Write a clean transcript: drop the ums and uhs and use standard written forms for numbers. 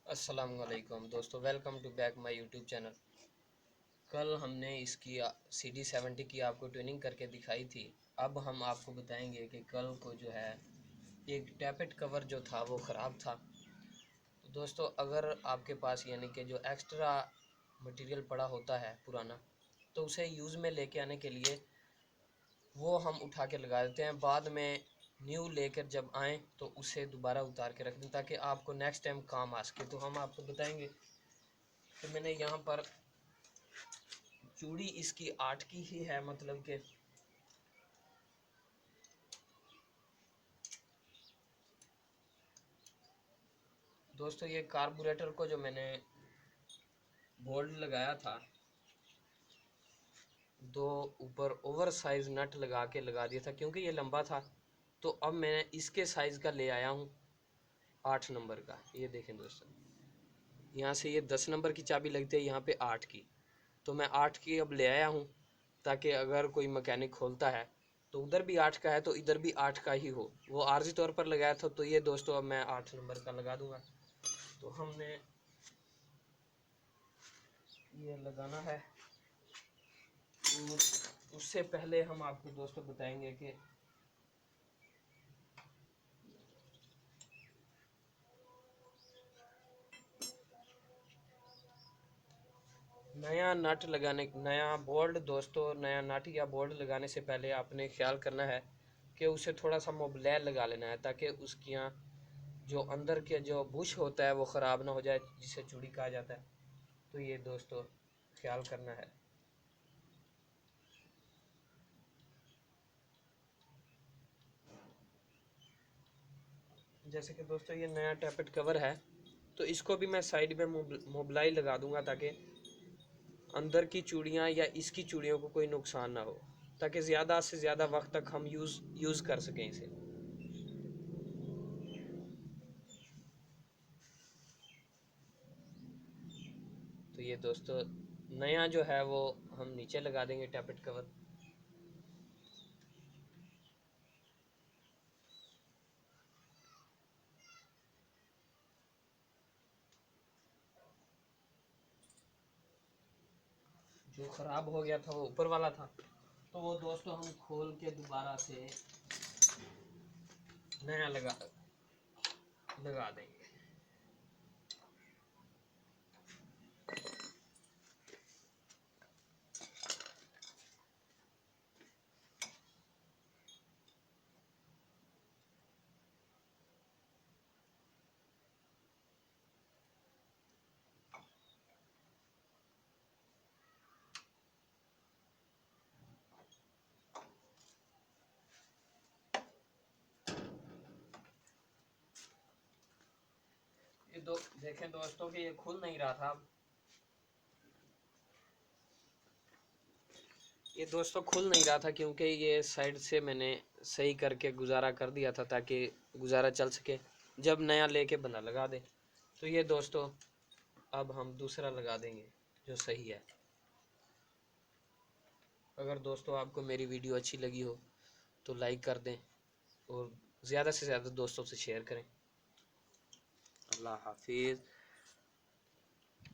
अस्सलाम वालेकुम दोस्तों, welcome to back my YouTube channel. कल हमने इसकी CD70 की आपको ट्यूनिंग करके दिखाई थी। अब हम आपको बताएंगे कि कल को जो है एक टैपेट कवर जो था वो ख़राब था। तो दोस्तों, अगर आपके पास यानी कि जो एक्स्ट्रा मटेरियल पड़ा होता है पुराना, तो उसे यूज़ में लेके आने के लिए वो हम उठा के लगा देते हैं। बाद में न्यू लेकर जब आएँ तो उसे दोबारा उतार के रख दें ताकि आपको नेक्स्ट टाइम काम आ सके। तो हम आपको बताएंगे कि मैंने यहाँ पर चूड़ी इसकी 8 की ही है, मतलब कि दोस्तों ये कार्बोरेटर को जो मैंने बोल्ट लगाया था, दो ऊपर ओवर साइज नट लगा के लगा दिया था क्योंकि ये लंबा था। तो अब मैंने इसके साइज़ का ले आया हूँ 8 नंबर का। ये देखें दोस्तों, यहाँ से ये 10 नंबर की चाबी लगती है, यहाँ पे 8 की। तो मैं 8 की अब ले आया हूँ ताकि अगर कोई मैकेनिक खोलता है तो उधर भी 8 का है तो इधर भी 8 का ही हो। वो आर्जी तौर पर लगाया था, तो ये दोस्तों अब मैं 8 नंबर का लगा दूंगा। तो हमने ये लगाना है। तो उससे पहले हम आपको दोस्तों बताएंगे कि नया बोल्ट दोस्तों, नया नट या बोल्ट लगाने से पहले आपने ख्याल करना है कि उसे थोड़ा सा मोबिलायर लगा लेना है ताकि उसकी जो अंदर के जो बुश होता है वो ख़राब ना हो जाए, जिसे चूड़ी कहा जाता है। तो ये दोस्तों ख्याल करना है। जैसे कि दोस्तों ये नया टैपेट कवर है, तो इसको भी मैं साइड में मोबिलाई लगा दूंगा ताकि अंदर की चूड़ियाँ या इसकी चूड़ियों को कोई नुकसान ना हो, ताकि ज़्यादा से ज़्यादा वक्त तक हम यूज़ कर सकें इसे। तो ये दोस्तों नया जो है वो हम नीचे लगा देंगे टैपेट कवर। जो ख़राब हो गया था वो ऊपर वाला था, तो वो दोस्तों हम खोल के दोबारा से नया लगा देंगे। ये देखें दोस्तों कि ये खुल नहीं रहा था। ये दोस्तों खुल नहीं रहा था क्योंकि ये साइड से मैंने सही करके गुजारा कर दिया था ताकि गुजारा चल सके जब नया लेके बंदा लगा दे। तो ये दोस्तों अब हम दूसरा लगा देंगे जो सही है। अगर दोस्तों आपको मेरी वीडियो अच्छी लगी हो तो लाइक कर दें और ज़्यादा से ज़्यादा दोस्तों से शेयर करें। अल्लाह हाफिज़।